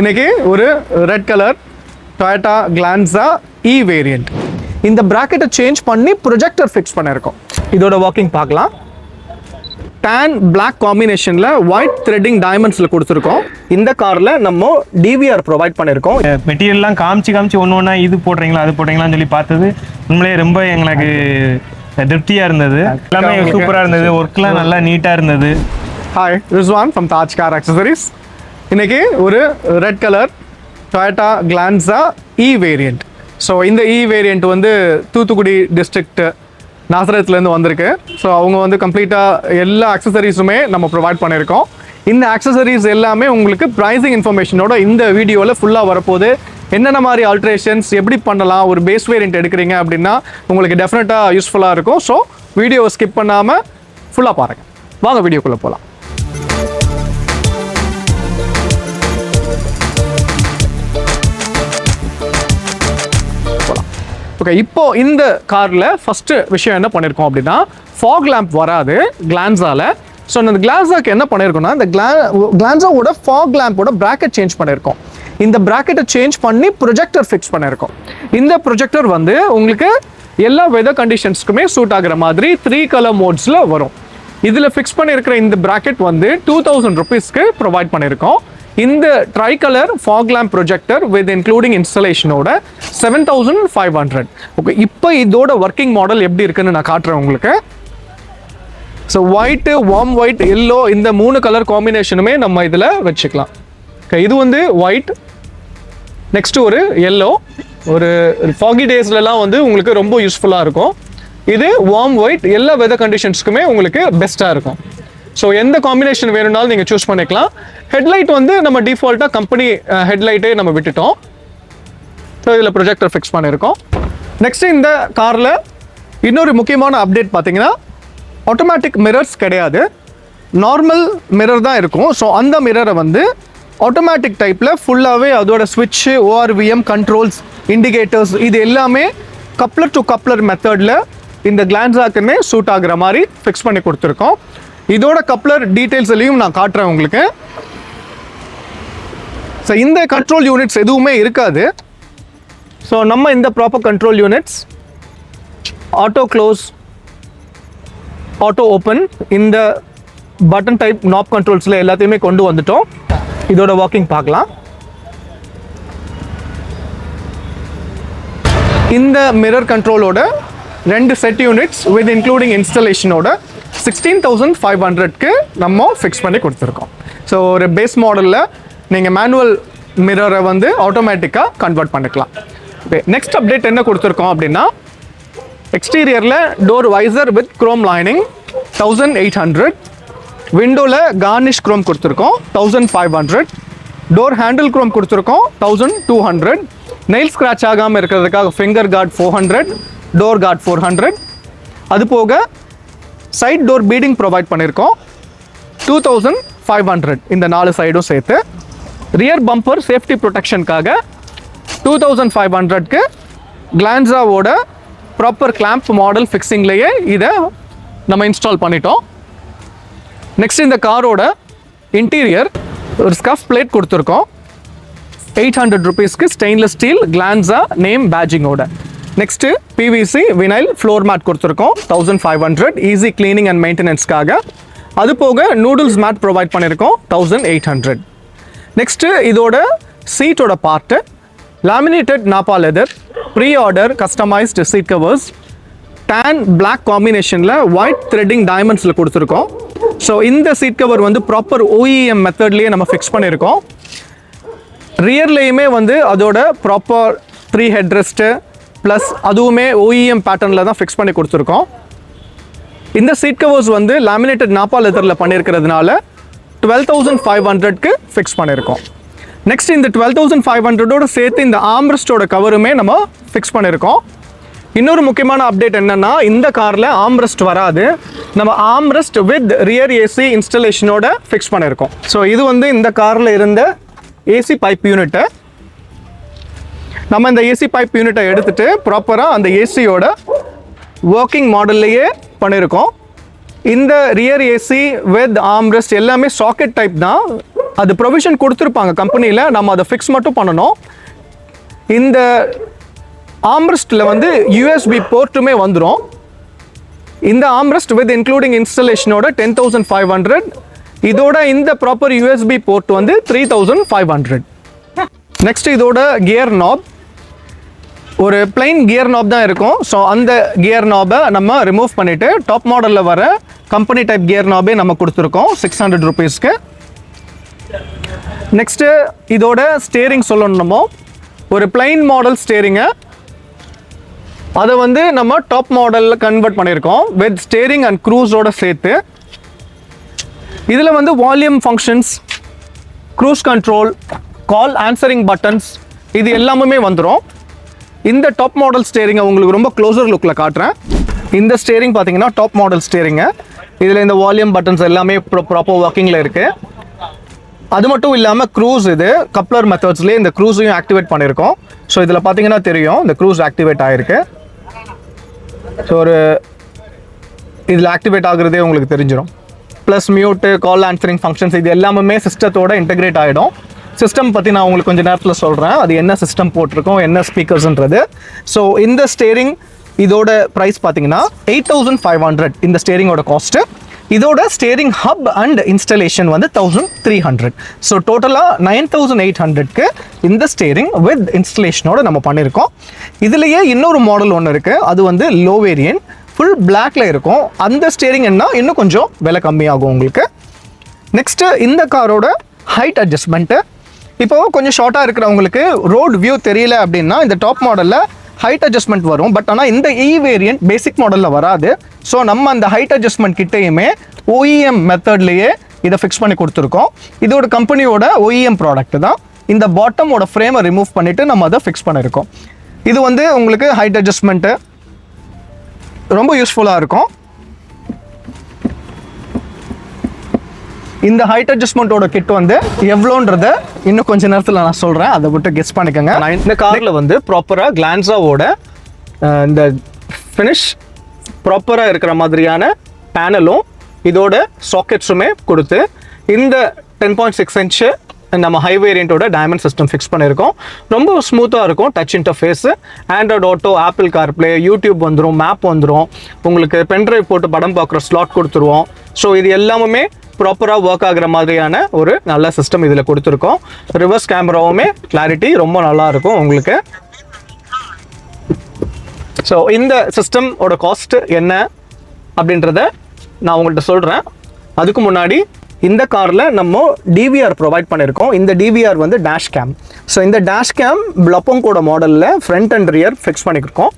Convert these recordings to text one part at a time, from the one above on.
இன்னைக்கு ஒரு red colour Toyota Glanza E variant. இந்த பிராக்கெட்டை சேஞ்ச் பண்ணி ப்ரொஜெக்டர் ஃபிக்ஸ் பண்ணியிருக்கோம். இதோட ஒர்க்கிங் பார்க்கலாம். tan black காம்பினேஷனில் ஒயிட் த்ரெட்டிங் டைமண்ட்ஸில் கொடுத்துருக்கோம். இந்த காரில் நம்ம DVR ப்ரொவைட் பண்ணியிருக்கோம். மெட்டீரியல்லாம் காமிச்சு ஒன்று ஒன்றா இது போடுறீங்களா அது போடுறீங்களான்னு சொல்லி பார்த்தது உண்மையிலே ரொம்ப எங்களுக்கு திருப்தியாக இருந்தது. எல்லாமே சூப்பராக இருந்தது, ஒர்க்லாம் நல்லா நீட்டாக இருந்தது. Hi, Rizwan from Taj car accessories. இன்னைக்கு ஒரு red colour Toyota Glanza E variant. So இந்த E வேரியண்ட் வந்து தூத்துக்குடி டிஸ்ட்ரிக்ட் நாசரத்துலேருந்து வந்திருக்கு. ஸோ அவங்க வந்து கம்ப்ளீட்டாக எல்லா அக்சசரிஸுமே நம்ம ப்ரொவைட் பண்ணியிருக்கோம். இந்த அக்சசரிஸ் எல்லாமே உங்களுக்கு ப்ரைஸிங் இன்ஃபர்மேஷனோட இந்த வீடியோவில் ஃபுல்லாக வரப்போகுது. என்னென்ன மாதிரி ஆல்ட்ரேஷன்ஸ் எப்படி பண்ணலாம், ஒரு பேஸ் வேரியண்ட் எடுக்கிறீங்க அப்படின்னா உங்களுக்கு டெஃபினட்டாக யூஸ்ஃபுல்லாக இருக்கும். ஸோ வீடியோவை ஸ்கிப் பண்ணாமல் ஃபுல்லாக பாருங்கள். வாங்க வீடியோக்குள்ளே போகலாம். ஓகே, இப்போ இந்த காரில் ஃபஸ்ட்டு விஷயம் என்ன பண்ணியிருக்கோம் அப்படின்னா, ஃபாக் லேம்ப் வராது கிளான்ஸாவில். ஸோ அந்த கிளான்ஸாக்கு என்ன பண்ணியிருக்கோம்னா, இந்த கிளான்ஸாவோட ஃபாக் லேம்போட ப்ராக்கெட் சேஞ்ச் பண்ணியிருக்கோம். இந்த ப்ராக்கெட்டை சேஞ்ச் பண்ணி ப்ரொஜெக்டர் ஃபிக்ஸ் பண்ணியிருக்கோம். இந்த ப்ரொஜெக்டர் வந்து உங்களுக்கு எல்லா வெதர் கண்டிஷன்ஸ்க்குமே சூட் ஆகிற மாதிரி 3 கலர் மோட்ஸில் வரும். இதில் ஃபிக்ஸ் பண்ணியிருக்கிற இந்த ப்ராக்கெட் வந்து 2000 rupeesக்கு ப்ரொவைட் பண்ணியிருக்கோம். இந்த tricolour fog lamp projector with including இன்ஸ்டலேஷனோட 7500. ஓகே, இப்போ இதோட ஒர்க்கிங் மாடல் எப்படி இருக்குன்னு நான் காட்டுறேன் உங்களுக்கு. So white, warm white, yellow, இந்த 3 கலர் காம்பினேஷனுமே நம்ம இதில் வச்சுக்கலாம். ஓகே, இது வந்து ஒயிட், நெக்ஸ்ட் ஒரு எல்லோ, ஒரு ஃபாகி டேஸ்லலாம் வந்து உங்களுக்கு ரொம்ப யூஸ்ஃபுல்லாக இருக்கும். இது வார்ம் ஒயிட், எல்லா வெதர் கண்டிஷன்ஸ்க்குமே உங்களுக்கு பெஸ்ட்டாக இருக்கும். ஸோ எந்த காம்பினேஷன் வேணும்னாலும் நீங்கள் சூஸ் பண்ணிக்கலாம். ஹெட்லைட் வந்து நம்ம டிஃபால்ட்டாக கம்பெனி ஹெட்லைட்டே நம்ம விட்டுட்டோம். ஸோ இதில் ப்ரொஜெக்டர் ஃபிக்ஸ் பண்ணியிருக்கோம். நெக்ஸ்ட்டு இந்த காரில் இன்னொரு முக்கியமான அப்டேட் பார்த்தீங்கன்னா, ஆட்டோமேட்டிக் மிரர்ஸ் கிடையாது, நார்மல் மிரர் தான் இருக்கும். ஸோ அந்த மிரரை வந்து ஆட்டோமேட்டிக் டைப்பில் ஃபுல்லாகவே அதோட ஸ்விட்ச்சு, ORVM கண்ட்ரோல்ஸ், இண்டிகேட்டர்ஸ் இது எல்லாமே கப்ளர் டு கப்ளர் மெத்தடில் இந்த கிளான்ஸாக்குன்னே சூட் ஆகுற மாதிரி ஃபிக்ஸ் பண்ணி கொடுத்துருக்கோம். இதோட கப்ளர் டீட்டெயில்ஸ்லையும் நான் காட்டுறேன் உங்களுக்கு. ஸோ இந்த கண்ட்ரோல் யூனிட்ஸ் எதுவுமே இருக்காது. ஸோ நம்ம இந்த proper control units auto close, auto open, இந்த பட்டன் டைப் நாப் கண்ட்ரோல்ஸில் எல்லாத்தையுமே கொண்டு வந்துட்டோம். இதோட ஒர்க்கிங் பார்க்கலாம். இந்த மிரர் கண்ட்ரோலோட 2 செட் யூனிட்ஸ் வித் இன்க்ளூடிங் இன்ஸ்டலேஷனோட 16500க்கு நம்ம ஃபிக்ஸ் பண்ணி கொடுத்துருக்கோம். ஸோ ஒரு பேஸ் மாடலில் நீங்கள் மேனுவல் மிரரை வந்து ஆட்டோமேட்டிக்காக கன்வெர்ட் பண்ணிக்கலாம். ஓகே, நெக்ஸ்ட் அப்டேட் என்ன கொடுத்துருக்கோம் அப்படின்னா, எக்ஸ்டீரியரில் door visor with chrome lining 1800, விண்டோவில் கார்னிஷ் குரோம் கொடுத்துருக்கோம் 1500, டோர் ஹேண்டில் குரோம் கொடுத்துருக்கோம் 1200, நெயில் ஸ்க்ராட்ச் ஆகாமல் இருக்கிறதுக்காக ஃபிங்கர் கார்டு 400, டோர் கார்டு 400. அது போக சைட் டோர் பீடிங் ப்ரொவைட் பண்ணியிருக்கோம் 2500, இந்த 4 சைடும் சேர்த்து. ரியர் பம்பர் சேஃப்டி ப்ரொடெக்ஷனுக்காக 2500க்கு கிளான்ஸாவோட ப்ராப்பர் கிளாம்ப் மாடல் ஃபிக்ஸிங்லேயே இதை நம்ம இன்ஸ்டால் பண்ணிட்டோம். நெக்ஸ்ட் இந்த காரோட இன்டீரியர் ஒரு ஸ்கஃப் பிளேட் கொடுத்துருக்கோம் 800 rupeesக்கு ஸ்டெயின்லெஸ் ஸ்டீல் கிளான்ஸா நேம் பேஜிங்கோட. Next PVC vinyl floor mat கொடுத்துருக்கோம் 1500, ஈஸி கிளீனிங் அண்ட் மெயின்டெனன்ஸ்க்காக. அது போக நூடுல்ஸ் மேட் ப்ரொவைட் பண்ணியிருக்கோம் 1800. நெக்ஸ்ட்டு இதோட சீட்டோட part laminated nappa leather, pre order customised seat covers, tan black காம்பினேஷனில் ஒயிட் த்ரெட்டிங் டைமண்ட்ஸில் கொடுத்துருக்கோம். ஸோ இந்த சீட் கவர் வந்து ப்ராப்பர் OEM மெத்தட்லேயே நம்ம ஃபிக்ஸ் பண்ணியிருக்கோம். ரியர்லேயுமே வந்து அதோட ப்ராப்பர் 3 ஹெட்ரெஸ்ட்டு ப்ளஸ் அதுவுமே OEM பேட்டர்னில் தான் ஃபிக்ஸ் பண்ணி கொடுத்துருக்கோம். இந்த சீட் கவர்ஸ் வந்து லேமினேட்டட் நாப்பா லெதரில் பண்ணியிருக்கிறதுனால 12500க்கு ஃபிக்ஸ் பண்ணியிருக்கோம். நெக்ஸ்ட் இந்த 12500ஓட சேர்த்து இந்த ஆம்ரெஸ்டோட கவருமே நம்ம ஃபிக்ஸ் பண்ணியிருக்கோம். இன்னொரு முக்கியமான அப்டேட் என்னென்னா, இந்த காரில் ஆம்ரெஸ்ட் வராது, நம்ம ஆம்ரெஸ்ட் வித் ரியர் ஏசி இன்ஸ்டலேஷனோட ஃபிக்ஸ் பண்ணியிருக்கோம். ஸோ இது வந்து இந்த காரில் இருந்த ஏசி பைப் யூனிட்டை நம்ம இந்த ஏசி பைப் யூனிட்டை எடுத்துகிட்டு ப்ராப்பராக அந்த ஏசியோட ஒர்க்கிங் மாடல்லையே பண்ணியிருக்கோம். இந்த ரியர் ஏசி வித் ஆர்ம்ரெஸ்ட் எல்லாமே சாக்கெட் டைப் தான், அது ப்ரொவிஷன் கொடுத்துருப்பாங்க கம்பெனியில், நம்ம அதை ஃபிக்ஸ் மட்டும் பண்ணணும். இந்த ஆம்ரெஸ்ட்டில் வந்து யூஎஸ்பி போர்ட்டுமே வந்துடும். இந்த ஆம்ரெஸ்ட் வித் இன்க்ளூடிங் இன்ஸ்டலேஷனோட 10,500. இதோட இந்த ப்ராப்பர் யூஎஸ்பி போர்ட் வந்து 3,500. நெக்ஸ்ட் இதோட கியர் நாப் ஒரு பிளைன் கியர் நாப் தான் இருக்கும். ஸோ அந்த கியர் நாபை நம்ம ரிமூவ் பண்ணிவிட்டு டாப் மாடலில் வர கம்பெனி டைப் கியர் நாபே நம்ம கொடுத்துருக்கோம் 600 rupeesக்கு. நெக்ஸ்ட்டு இதோட ஸ்டேரிங் சொல்லணும். நம்ம ஒரு பிளைன் மாடல் ஸ்டேரிங்கை அதை வந்து நம்ம டாப் மாடலில் கன்வெர்ட் பண்ணியிருக்கோம் வித் ஸ்டேரிங் அண்ட் க்ரூஸோட சேர்த்து. இதில் வந்து வால்யூம் ஃபங்க்ஷன்ஸ், க்ரூஸ் கண்ட்ரோல், கால் ஆன்சரிங் பட்டன்ஸ் இது எல்லாமே வந்துடும். இந்த டாப் மாடல் ஸ்டேரிங்கை உங்களுக்கு ரொம்ப க்ளோசர் லுக்கில் காட்டுறேன். இந்த ஸ்டேரிங் பார்த்தீங்கன்னா டாப் மாடல் ஸ்டேரிங்கு. இதில் இந்த வால்யூம் பட்டன்ஸ் எல்லாமே ப்ராப்பர் ஒர்க்கிங்கில் இருக்குது. அது மட்டும் இல்லாமல் க்ரூஸ், இது கப்ளர் மெத்தட்ஸ்லேயே இந்த க்ரூஸையும் ஆக்டிவேட் பண்ணியிருக்கோம். ஸோ இதில் பார்த்தீங்கன்னா தெரியும் இந்த க்ரூஸ் ஆக்டிவேட் ஆகிருக்கு. ஸோ ஒரு இதில் ஆக்டிவேட் ஆகுறதே உங்களுக்கு தெரிஞ்சிடும். ப்ளஸ் மியூட்டு, கால் ஆன்சரிங் ஃபங்க்ஷன்ஸ் இது எல்லாமே சிஸ்டத்தோட இன்டெகிரேட் ஆகிடும். சிஸ்டம் பற்றி நான் உங்களுக்கு கொஞ்சம் நேரத்தில் சொல்கிறேன், அது என்ன சிஸ்டம் போட்டிருக்கோம், என்ன ஸ்பீக்கர்ஸ்ன்றது. ஸோ இந்த ஸ்டேரிங் இதோட ப்ரைஸ் பார்த்தீங்கன்னா 8,500 இந்த ஸ்டேரிங்கோட காஸ்ட்டு. இதோட ஸ்டேரிங் ஹப் அண்ட் இன்ஸ்டலேஷன் வந்து 1,300. ஸோ டோட்டலாக 9,800க்கு இந்த ஸ்டேரிங் வித் இன்ஸ்டலேஷனோட நம்ம பண்ணியிருக்கோம். இதுலேயே இன்னொரு மாடல் ஒன்று இருக்குது, அது வந்து லோ வேரியன்ட், ஃபுல் பிளாக்ல இருக்கும். அந்த ஸ்டேரிங் என்ன இன்னும் கொஞ்சம் விலை கம்மியாகும் உங்களுக்கு. நெக்ஸ்ட்டு இந்த காரோட ஹைட் அட்ஜஸ்ட்மெண்ட்டு. இப்போ கொஞ்சம் ஷார்ட்டாக இருக்கிறவங்களுக்கு ரோட் வியூ தெரியல அப்படின்னா இந்த டாப் மாடலில் ஹைட் அட்ஜஸ்ட்மெண்ட் வரும். பட் ஆனால் இந்த இ வேரியன்ட் பேசிக் மாடலில் வராது. ஸோ நம்ம அந்த ஹைட் அட்ஜஸ்ட்மெண்ட் கிட்டேயுமே OEM மெத்தட்லேயே இதை ஃபிக்ஸ் பண்ணி கொடுத்துருக்கோம். இதோட கம்பெனியோட OEM ப்ராடக்ட் தான். இந்த பாட்டமோட ஃப்ரேமை ரிமூவ் பண்ணிவிட்டு நம்ம அதை ஃபிக்ஸ் பண்ணியிருக்கோம். இது வந்து உங்களுக்கு ஹைட் அட்ஜஸ்ட்மெண்ட்டு ரொம்ப யூஸ்ஃபுல்லாக இருக்கும். இந்த ஹைட் அட்ஜஸ்ட்மெண்ட்டோட கிட் வந்து எவ்வளோன்றத இன்னும் கொஞ்சம் நேரத்தில் நான் சொல்கிறேன், அதை விட்டு கெஸ் பண்ணிக்கோங்க. நான் இந்த காரில் வந்து ப்ராப்பராக கிளான்ஸாவோட இந்த ஃபினிஷ் ப்ராப்பராக இருக்கிற மாதிரியான பேனலும் இதோட சாக்கெட்ஸுமே கொடுத்து இந்த 10.6 இன்ச்சு நம்ம ஹை வேரியண்ட்டோட டைமண்ட் சிஸ்டம் ஃபிக்ஸ் பண்ணியிருக்கோம். ரொம்ப ஸ்மூத்தாக இருக்கும் touch interface. Android auto, apple CarPlay, YouTube வந்துடும், மேப் வந்துடும், உங்களுக்கு பென்ட்ரைவ் போட்டு படம் பார்க்குற ஸ்லாட் கொடுத்துருவோம். ஸோ இது எல்லாமே ப்ராப்பராக ஒர்க் ஆகிற மாதிரியான ஒரு நல்ல சிஸ்டம் இதில் கொடுத்துருக்கோம். ரிவர்ஸ் கேமராவுமே கிளாரிட்டி ரொம்ப நல்லாயிருக்கும் உங்களுக்கு. ஸோ இந்த சிஸ்டமோட காஸ்ட் என்ன அப்படின்றத நான் உங்கள்கிட்ட சொல்கிறேன். அதுக்கு முன்னாடி இந்த காரில் நம்ம டிவிஆர் ப்ரொவைட் பண்ணியிருக்கோம். இந்த டிவிஆர் வந்து டேஷ் கேம். ஸோ இந்த டேஷ் கேம் பிளப்பங்கோட மாடலில் ஃப்ரண்ட் அண்ட் ரியர் ஃபிக்ஸ் பண்ணியிருக்கோம்.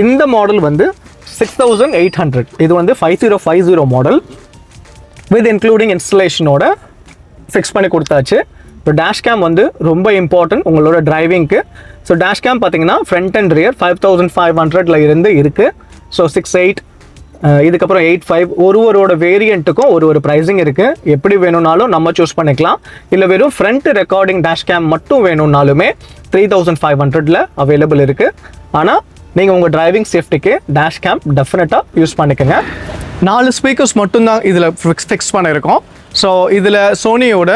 இந்த மாடல் வந்து 6,800. இது வந்து 5050 மாடல் வித் இன்க்ளூடிங் இன்ஸ்டலேஷனோட ஃபிக்ஸ் பண்ணி கொடுத்தாச்சு. இப்போ டேஷ் கேம் வந்து ரொம்ப இம்பார்ட்டன்ட் உங்களோட டிரைவிங்க்கு. ஸோ டேஷ் கேம் பார்த்தீங்கன்னா ஃப்ரண்ட் அண்ட் ரியர் 5,500ல இருந்து இருக்குது. ஸோ 6,800 இதுக்கப்புறம் 8,500 ஒருவரோட வேரியண்ட்டுக்கும் ஒரு ப்ரைஸிங் இருக்குது. எப்படி வேணும்னாலும் நம்ம சூஸ் பண்ணிக்கலாம். இல்லை வெறும் ஃப்ரண்ட் ரெக்கார்டிங் டேஷ் கேம் மட்டும் வேணும்னாலுமே 3,500ல அவைலபிள் இருக்குது. ஆனால் நீங்கள் உங்கள் டிரைவிங் சேஃப்டிக்கு டேஷ் கேம் டெஃபினட்டாக யூஸ் பண்ணிக்கோங்க. 4 ஸ்பீக்கர்ஸ் மட்டும்தான் இதில் ஃபிக்ஸ் பண்ணியிருக்கோம். ஸோ இதில் சோனியோட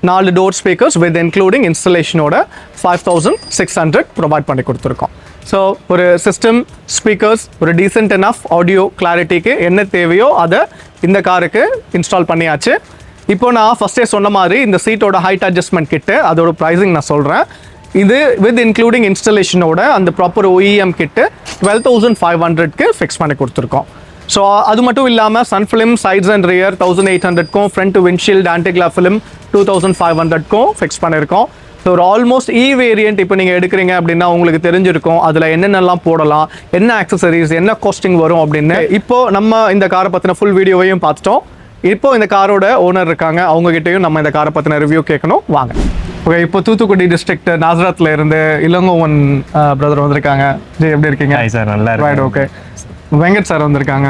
4 டோர் ஸ்பீக்கர்ஸ் வித் இன்க்ளூடிங் இன்ஸ்டலேஷனோட 5,600 ப்ரொவைட் பண்ணி கொடுத்துருக்கோம். ஸோ ஒரு சிஸ்டம், ஸ்பீக்கர்ஸ், ஒரு டீசென்ட் எனஃப் ஆடியோ கிளாரிட்டிக்கு என்ன தேவையோ அதை இந்த காருக்கு இன்ஸ்டால் பண்ணியாச்சு. இப்போ நான் ஃபஸ்ட்டே சொன்ன மாதிரி இந்த சீட்டோட ஹைட் அட்ஜஸ்ட்மெண்ட் கிட்டு அதோட ப்ரைஸிங் நான் சொல்கிறேன். இது வித் இன்க்ளூடிங் இன்ஸ்டலேஷனோட அந்த ப்ராப்பர் OEM கிட்டு 12,500க்கு ஃபிக்ஸ் பண்ணி கொடுத்துருக்கோம். ஸோ அது மட்டும் இல்லாமல் sun film sides and rear 1,800க்கும், ஃப்ரண்ட் விண்ட்ஷீல்டு ஆன்டிக்ளா ஃபிலிம் 2,500க்கும் ஃபிக்ஸ் பண்ணியிருக்கோம். ஸோ ஒரு ஆல்மோஸ்ட் வேரியண்ட் இப்போ நீங்கள் எடுக்கிறீங்க அப்படின்னா உங்களுக்கு தெரிஞ்சிருக்கும் அதில் என்னென்னலாம் போடலாம், என்ன ஆக்சசரிஸ், என்ன காஸ்டிங் வரும் அப்படின்னு. இப்போது நம்ம இந்த காரை பற்றின ஃபுல் வீடியோவையும் பார்த்துட்டோம். இப்போ இந்த காரோட ஓனர் இருக்காங்க, அவங்ககிட்டையும் நம்ம இந்த காரை பற்றின ரிவ்யூ கேட்கணும். வாங்க. ஓகே, இப்போ தூத்துக்குடி டிஸ்ட்ரிக்ட் நாசரத்தில் இருந்து இளங்கோவன் பிரதர் வந்திருக்காங்க. ஜி எப்படி இருக்கீங்க? சார் நல்லா ரைட். ஓகே, வெங்கட் சார் வந்திருக்காங்க.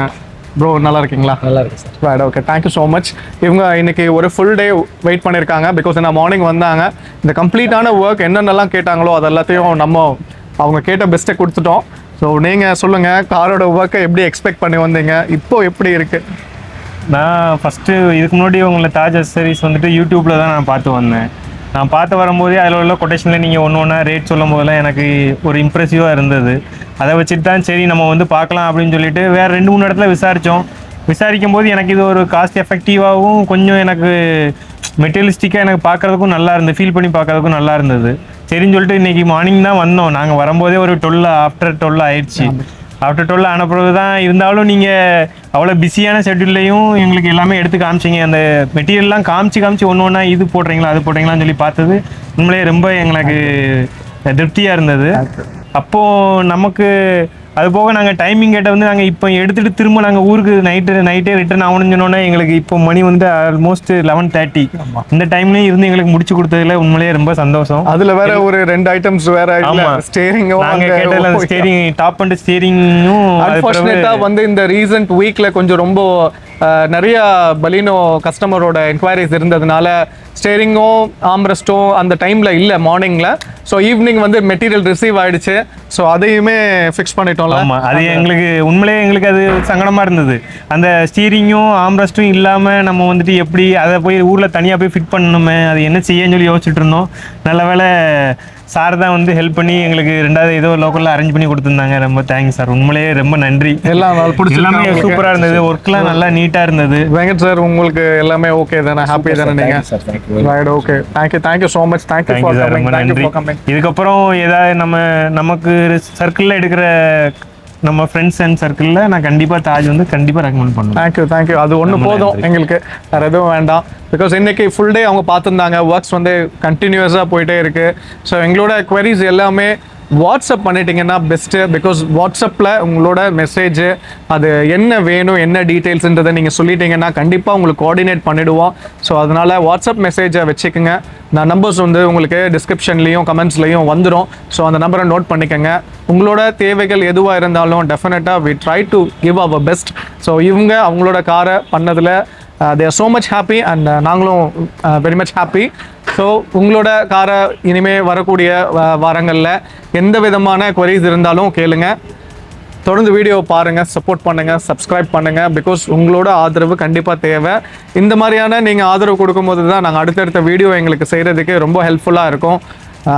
ப்ரோ நல்லா இருக்கீங்களா? நல்லா இருக்கு sir. Right. Okay, thank you so much. இவங்க இன்னைக்கு ஒரு ஃபுல் டே வெயிட் பண்ணியிருக்காங்க. பிகாஸ் நான் மார்னிங் வந்தாங்க, இந்த கம்ப்ளீட்டான ஒர்க் என்னென்னலாம் கேட்டாங்களோ அது எல்லாத்தையும் நம்ம அவங்க கேட்ட பெஸ்ட்டை கொடுத்துட்டோம். ஸோ நீங்கள் சொல்லுங்கள், காரோட ஒர்க்கை எப்படி எக்ஸ்பெக்ட் பண்ணி வந்தீங்க, இப்போ எப்படி இருக்குது? நான் ஃபஸ்ட்டு இதுக்கு முன்னாடி உங்களை தாஜ் அக்சசரிஸ் வந்துட்டு யூடியூப்பில் தான் நான் பார்த்து வந்தேன். நான் பார்த்து வரும்போதே அதில் உள்ள கொட்டேஷனில் நீங்கள் ஒன்று ஒன்றா ரேட் சொல்லும் போதெல்லாம் எனக்கு ஒரு இம்ப்ரெசிவாக இருந்தது. அதை வச்சுட்டு தான் சரி நம்ம வந்து பார்க்கலாம் அப்படின்னு சொல்லிட்டு வேறு 2-3 இடத்துல விசாரிக்கும் போது எனக்கு இது ஒரு காஸ்ட் எஃபெக்டிவாகவும் கொஞ்சம் எனக்கு மெட்டீரியலிஸ்டிக்காக எனக்கு பார்க்குறதுக்கும் நல்லா இருந்தது, ஃபீல் பண்ணி பார்க்குறதுக்கும் நல்லா இருந்தது. சரின்னு சொல்லிட்டு இன்றைக்கி மார்னிங் தான் வந்தோம். நாங்கள் வரும்போதே ஒரு 12 ஆஃப்டர் 12 ஆயிடுச்சு. ஆஃப்டர் 12 ஆன பிறகு தான் இருந்தாலும் நீங்கள் அவ்வளோ பிஸியான ஷெட்யூல்லையும் எங்களுக்கு எல்லாமே எடுத்து காமிச்சிங்க. அந்த மெட்டீரியல்லாம் காமிச்சு ஒன்று ஒன்றா இது போடுறீங்களா அது போடுறீங்களான்னு சொல்லி பார்த்தது உண்மையிலேயே ரொம்ப எங்களுக்கு திருப்தியாக இருந்தது. அப்போது நமக்கு அது போக நாங்கள் டைமிங் கேட்ட வந்து நாங்கள் இப்போ எடுத்துகிட்டு திரும்ப நாங்கள் ஊருக்கு நைட்டே ரிட்டர்ன் ஆகணும்னு சொன்னோன்னே எங்களுக்கு இப்போ மணி வந்து ஆல்மோஸ்ட் 11:30. இந்த டைம்லேயும் இருந்து எங்களுக்கு முடிச்சு கொடுத்ததுல உண்மையிலேயே ரொம்ப சந்தோஷம். அதில் வேற ஒரு 2 ஐட்டம்ஸ் வேற. ஸ்டேரிங்கும் நாங்கள் கேட்டதில் ஸ்டேரிங் டாப் அண்ட் ஸ்டேரிங்கும் அன்ஃபார்ச்சுனேட்டாக வந்து இந்த ரீசன்ட் வீக்கில் கொஞ்சம் ரொம்ப நிறைய பலினோ கஸ்டமரோட என்கொயரிஸ் இருந்ததுனால ஸ்டேரிங்கும் ஆம்ரெஸ்ட்டும் அந்த டைமில் இல்லை மார்னிங்கில். ஸோ ஈவினிங் வந்து மெட்டீரியல் ரிசீவ் ஆகிடுச்சு. ஸோ அதையுமே ஃபிக்ஸ் பண்ணிட்டோம்ல. ஆமாம், அது எங்களுக்கு உண்மையிலேயே எங்களுக்கு அது சங்கடமாக இருந்தது. அந்த ஸ்டீரிங்கும் ஆம்ரெஸ்ட்டும் இல்லாமல் நம்ம வந்துட்டு எப்படி அதை போய் ஊரில் தனியாக போய் ஃபிட் பண்ணணுமே, அது என்ன செய்யன்னு சொல்லி யோசிச்சுட்டு இருந்தோம். நல்ல வேளை சார் தான் வந்து ஹெல்ப் பண்ணி எங்களுக்கு 2வது ஏதோ லோக்கலில் அரேஞ்ச் பண்ணி கொடுத்துருந்தாங்க. ரொம்ப தேங்க்ஸ் சார், உண்மையிலேயே ரொம்ப நன்றி. எல்லாமே சூப்பராக இருந்தது, ஒர்க்லாம் நல்லா நீட்டாக இருந்தது. வெங்கட் சார், உங்களுக்கு எல்லாமே ஓகே தானே? ஹாப்பி தானே நீங்கள்? Okay, thank you so much. Thank you sir, ரொம்ப நன்றி. இதுக்கப்புறம் ஏதாவது நமக்கு சர்க்கிளில் எடுக்கிற நம்ம ஃப்ரெண்ட்ஸ் அண்ட் சர்க்கிளில் நான் கண்டிப்பாக தாஜ் வந்து கண்டிப்பாக ரெக்கமெண்ட் பண்ணுவேன். தேங்க்யூ. அது ஒன்று போதும் எங்களுக்கு, வேறு எதுவும் வேண்டாம். பிகாஸ் இன்றைக்கி ஃபுல் டே அவங்க பார்த்துருந்தாங்க, ஒர்க்ஸ் வந்து கண்டினியூஸாக போயிட்டே இருக்குது. ஸோ எங்களோட queries எல்லாமே வாட்ஸ்அப் பண்ணிட்டீங்கன்னா பெஸ்ட்டு. பிகாஸ் வாட்ஸ்அப்பில் உங்களோட மெசேஜ் அது என்ன வேணும், என்ன டீட்டெயில்ஸுன்றதை நீங்கள் சொல்லிட்டீங்கன்னா கண்டிப்பாக உங்களுக்கு கோஆர்டினேட் பண்ணிவிடுவோம். ஸோ அதனால் வாட்ஸ்அப் மெசேஜை வச்சுக்கோங்க. நான் நம்பர்ஸ் வந்து உங்களுக்கு டிஸ்கிரிப்ஷன்லேயும் கமெண்ட்ஸ்லேயும் வந்துடும். ஸோ அந்த நம்பரை நோட் பண்ணிக்கோங்க. உங்களோட தேவைகள் எதுவாக இருந்தாலும் டெஃபினட்டாக we try to give our best. So இவங்க அவங்களோட காரை பண்ணதில் they are so much happy and நாங்களும் very much happy. ஸோ உங்களோட காரை இனிமேல் வரக்கூடிய வாரங்களில் எந்த விதமான queries இருந்தாலும் கேளுங்க. தொடர்ந்து வீடியோ பாருங்கள், சப்போர்ட் பண்ணுங்கள், சப்ஸ்கிரைப் பண்ணுங்கள். பிகாஸ் உங்களோட ஆதரவு கண்டிப்பாக தேவை. இந்த மாதிரியான நீங்கள் ஆதரவு கொடுக்கும்போது தான் நாங்கள் அடுத்தடுத்த வீடியோ எங்களுக்கு செய்கிறதுக்கு ரொம்ப ஹெல்ப்ஃபுல்லாக இருக்கும்.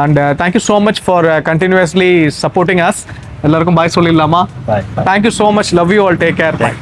And thank you so much for continuously supporting us. எல்லாருக்கும் பாய் சொல்லிடலாமா? Thank you so much. Love you all. Take care. Bye.